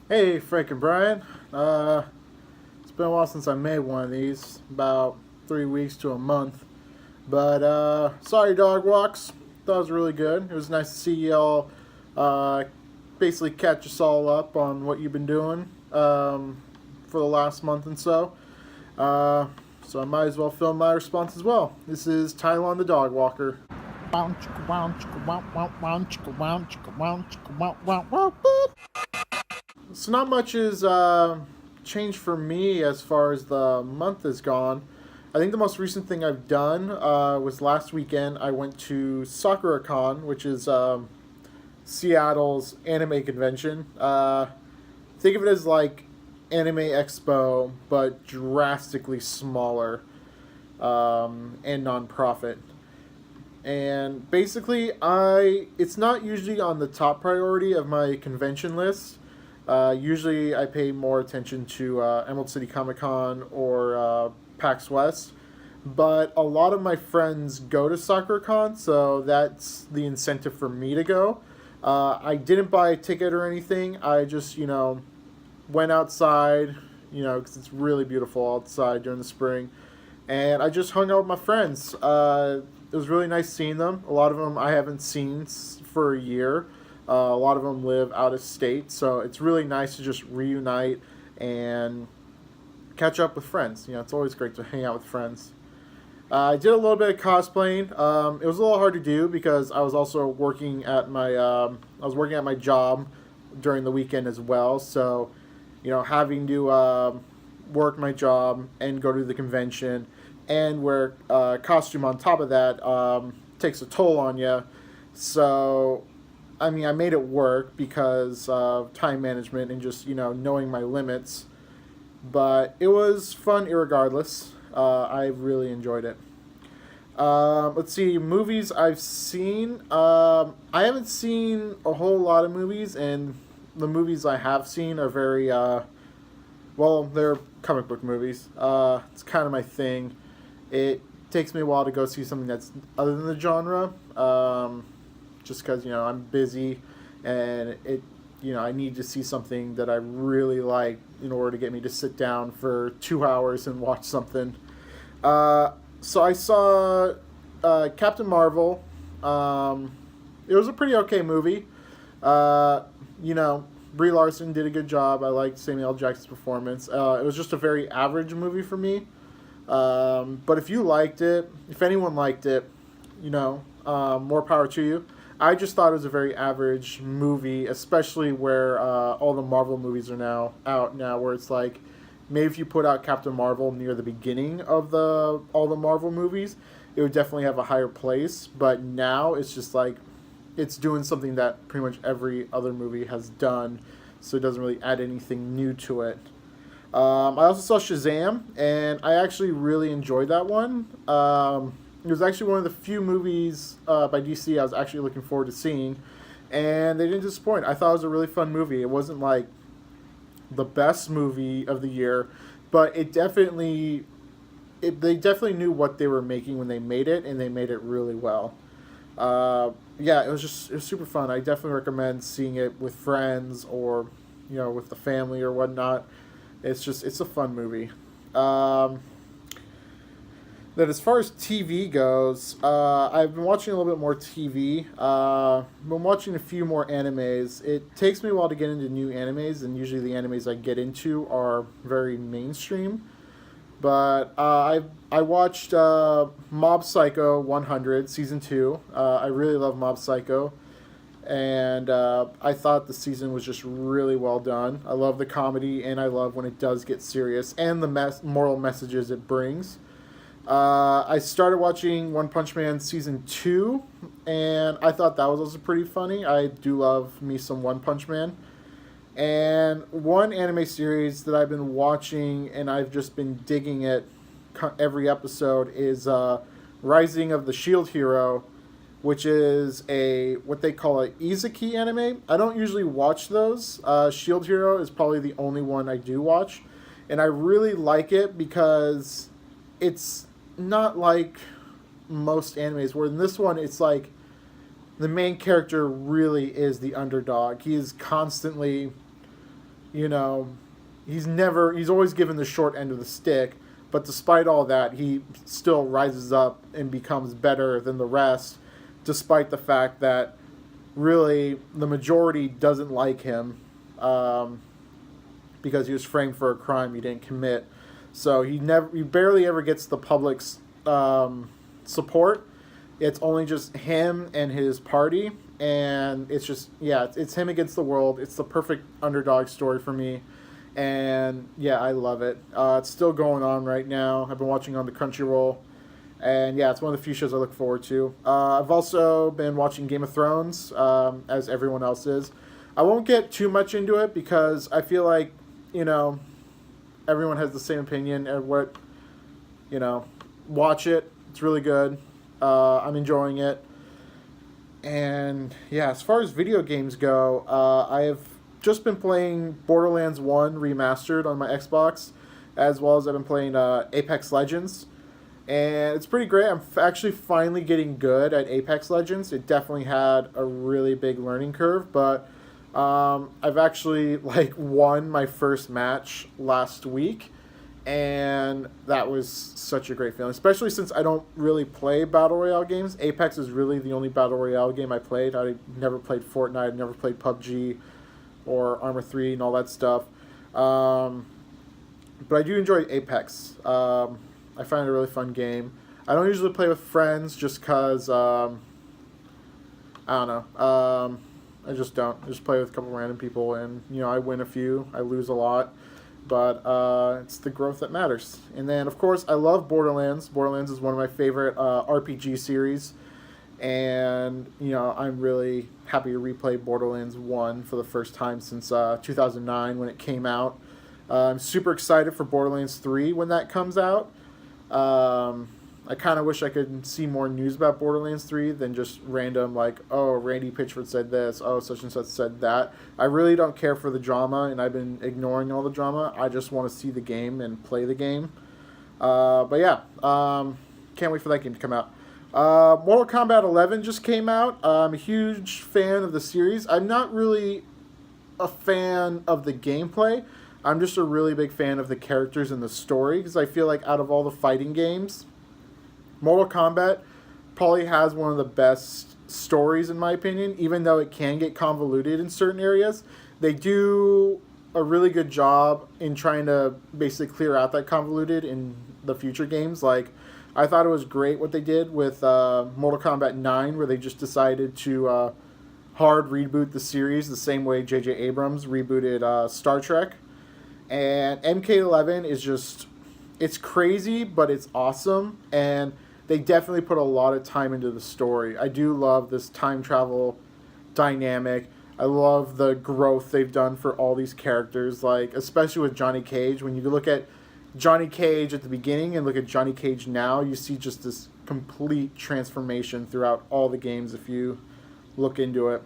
Hey, Frank and Brian. It's been a while since I made one of these, about 3 weeks to a month. But sorry, dog walks. That was really good. It was nice to see y'all. Uh, Basically, catch us all up on what you've been doing for the last month and so. Uh, so I might as well film my response as well. This is Tylon the dog walker. So not much is changed for me as far as the month is gone. I think the most recent thing I've done was last weekend. I went to Chacra, which is Seattle's anime convention. Think of it as like Anime Expo, but drastically smaller and nonprofit. And basically, it's not usually on the top priority of my convention list. Usually, I pay more attention to Emerald City Comic Con or PAX West, but a lot of my friends go to SoccerCon, so that's the incentive for me to go. I didn't buy a ticket or anything. I just, went outside, because it's really beautiful outside during the spring, and I just hung out with my friends. It was really nice seeing them. A lot of them I haven't seen for a year. A lot of them live out of state, so it's really nice to just reunite and catch up with friends. It's always great to hang out with friends. I did a little bit of cosplaying. It was a little hard to do because I was also working at my job during the weekend as well. So, having to work my job and go to the convention and wear a costume on top of that takes a toll on you. So, I mean, I made it work because of time management and just knowing my limits. But it was fun, irregardless. I really enjoyed it. Let's see, movies I've seen. I haven't seen a whole lot of movies, and the movies I have seen are very, well, they're comic book movies. It's kind of my thing. It takes me a while to go see something that's other than the genre, just because, I'm busy, and I need to see something that I really like in order to get me to sit down for 2 hours and watch something. So I saw Captain Marvel. It was a pretty okay movie. You know, Brie Larson did a good job. I liked Samuel L. Jackson's performance. It was just a very average movie for me. But if you liked it, if anyone liked it, more power to you. I just thought it was a very average movie, especially where all the Marvel movies are now out now, where it's like maybe if you put out Captain Marvel near the beginning of the all the Marvel movies, it would definitely have a higher place. But now it's just like it's doing something that pretty much every other movie has done, so it doesn't really add anything new to it. I also saw Shazam, and I actually really enjoyed that one. It was actually one of the few movies by DC I was actually looking forward to seeing, and they didn't disappoint. I thought it was a really fun movie. It wasn't like the best movie of the year, but they definitely knew what they were making when they made it, and they made it really well. Yeah, it was super fun. I definitely recommend seeing it with friends or with the family or whatnot. It's a fun movie. Then as far as TV goes, I've been watching a little bit more TV. Been watching a few more animes. It takes me a while to get into new animes, and usually the animes I get into are very mainstream. But I watched Mob Psycho 100 season 2. I really love Mob Psycho, and I thought the season was just really well done. I love the comedy, and I love when it does get serious and the moral messages it brings. I started watching One Punch Man season 2, and I thought that was also pretty funny. I do love me some One Punch Man. And one anime series that I've been watching and I've just been digging it every episode is Rising of the Shield Hero, which is a what they call a Izaki anime. I don't usually watch those. Shield Hero is probably the only one I do watch, and I really like it because it's not like most animes where in this one it's like the main character really is the underdog. He is constantly you know, he's always given the short end of the stick, but despite all that, he still rises up and becomes better than the rest, despite the fact that really the majority doesn't like him, because he was framed for a crime he didn't commit. So he barely ever gets the public's support. It's only just him and his party, and it's just, yeah, it's him against the world. It's the perfect underdog story for me, and yeah, I love it. It's still going on right now. I've been watching on the Crunchyroll, and yeah, it's one of the few shows I look forward to. I've also been watching Game of Thrones, as everyone else is. I won't get too much into it because I feel like, you know, everyone has the same opinion and what, you know, watch it. It's really good. I'm enjoying it. And yeah, as far as video games go, I have just been playing Borderlands 1 Remastered on my Xbox, as well as I've been playing Apex Legends. And it's pretty great. I'm actually finally getting good at Apex Legends. It definitely had a really big learning curve, but I've actually won my first match last week, and that was such a great feeling, especially since I don't really play Battle Royale games. Apex is really the only Battle Royale game I played. I never played Fortnite, I never played PUBG or Armor 3 and all that stuff. But I do enjoy Apex. I find it a really fun game. I don't usually play with friends just because, I don't know. I just don't. I just play with a couple random people, and, you know, I win a few, I lose a lot. But it's the growth that matters. And then, of course, I love Borderlands. Borderlands is one of my favorite RPG series. And, you know, I'm really happy to replay Borderlands 1 for the first time since 2009 when it came out. I'm super excited for Borderlands 3 when that comes out. I kind of wish I could see more news about Borderlands 3 than just random, oh, Randy Pitchford said this, oh, such and such said that. I really don't care for the drama, and I've been ignoring all the drama. I just want to see the game and play the game. But yeah, can't wait for that game to come out. Mortal Kombat 11 just came out. I'm a huge fan of the series. I'm not really a fan of the gameplay. I'm just a really big fan of the characters and the story, because I feel like out of all the fighting games, Mortal Kombat probably has one of the best stories, in my opinion, even though it can get convoluted in certain areas. They do a really good job in trying to basically clear out that convoluted in the future games. I thought it was great what they did with Mortal Kombat 9, where they just decided to hard reboot the series the same way J.J. Abrams rebooted Star Trek. And MK11 is just, it's crazy, but it's awesome, and they definitely put a lot of time into the story. I do love this time travel dynamic. I love the growth they've done for all these characters, especially with Johnny Cage. When you look at Johnny Cage at the beginning and look at Johnny Cage now, you see just this complete transformation throughout all the games if you look into it.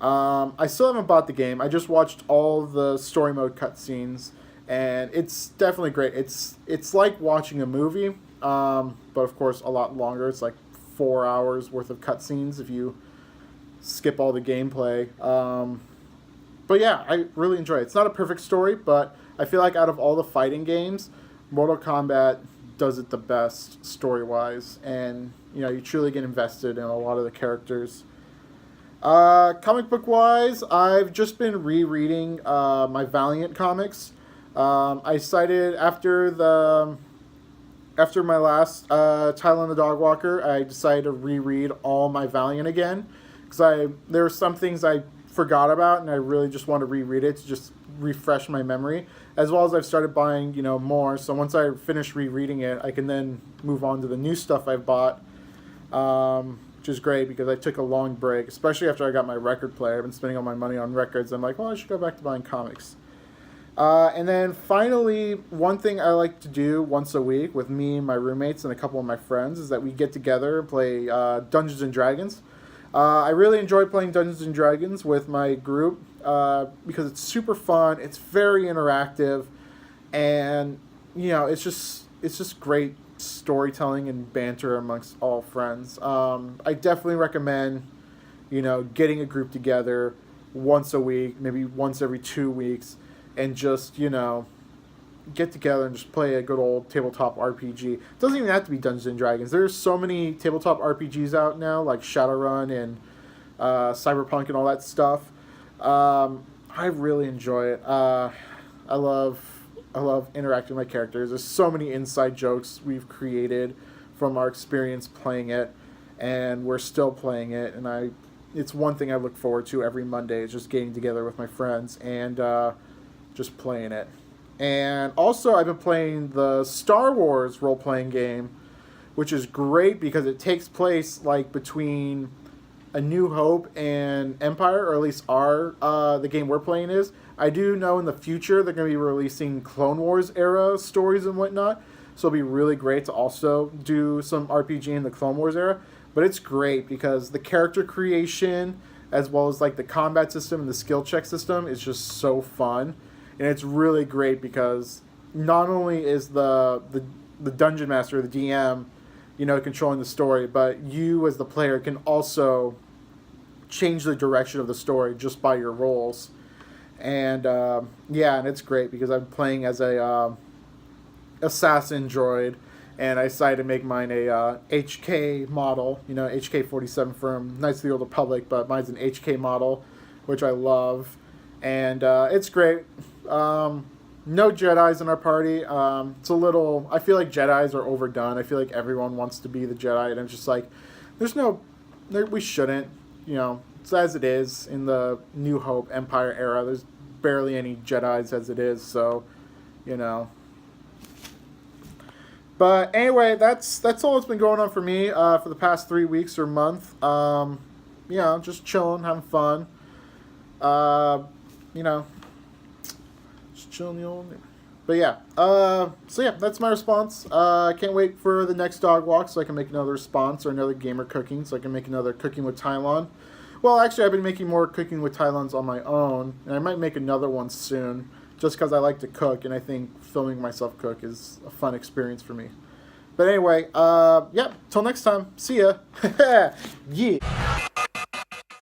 I still haven't bought the game. I just watched all the story mode cutscenes, and it's definitely great. It's like watching a movie, but of course a lot longer. It's 4 hours worth of cutscenes if you skip all the gameplay. But yeah, I really enjoy it. It's not a perfect story, but I feel like out of all the fighting games, Mortal Kombat does it the best story-wise, and you truly get invested in a lot of the characters. Comic book wise, I've just been rereading my Valiant comics. I decided after my last title on the Dog Walker, I decided to reread all my Valiant again, because there were some things I forgot about, and I really just want to reread it to just refresh my memory, as well as I've started buying more. So once I finish rereading it, I can then move on to the new stuff I've bought. Which is great because I took a long break, especially after I got my record player. I've been spending all my money on records. I'm like, well, I should go back to buying comics. And then finally, one thing I like to do once a week with me and my roommates and a couple of my friends is that we get together and play Dungeons and Dragons. I really enjoy playing Dungeons and Dragons with my group because it's super fun. It's very interactive, and it's just great storytelling and banter amongst all friends. I definitely recommend, getting a group together once a week, maybe once every 2 weeks, and just, you know, get together and just play a good old tabletop RPG. It doesn't even have to be Dungeons and Dragons. There's so many tabletop RPGs out now, like Shadowrun and Cyberpunk and all that stuff. I really enjoy it. I love interacting with my characters. There's so many inside jokes we've created from our experience playing it, and we're still playing it. And it's one thing I look forward to every Monday, is just getting together with my friends and just playing it. And also, I've been playing the Star Wars role-playing game, which is great because it takes place like between A New Hope and Empire, or at least the game we're playing is. I do know in the future they're going to be releasing Clone Wars era stories and whatnot, so it'll be really great to also do some RPG in the Clone Wars era. But it's great because the character creation, as well as like the combat system and the skill check system, is just so fun. And it's really great because not only is the dungeon master, the DM, you know, controlling the story, but you as the player can also change the direction of the story just by your roles. And yeah, and it's great because I'm playing as a assassin droid, and I decided to make mine a HK model, you know, HK-47 from Knights of the Old Republic, but mine's an HK model, which I love. And it's great. No Jedis in our party. It's a little... I feel like Jedis are overdone. I feel like everyone wants to be the Jedi, and I'm just like, we shouldn't. You know, it's as it is in the New Hope Empire era. There's barely any Jedis as it is, so, you know. But anyway, that's all that's been going on for me for the past 3 weeks or month. You know, just chilling, having fun. You know, just chilling the old. But yeah, so yeah, that's my response. I can't wait for the next dog walk so I can make another response, or another gamer cooking so I can make another cooking with Tylon. Well, actually, I've been making more cooking with Tylons on my own, and I might make another one soon, just because I like to cook, and I think filming myself cook is a fun experience for me. But anyway, yeah, till next time, see ya. Yeah.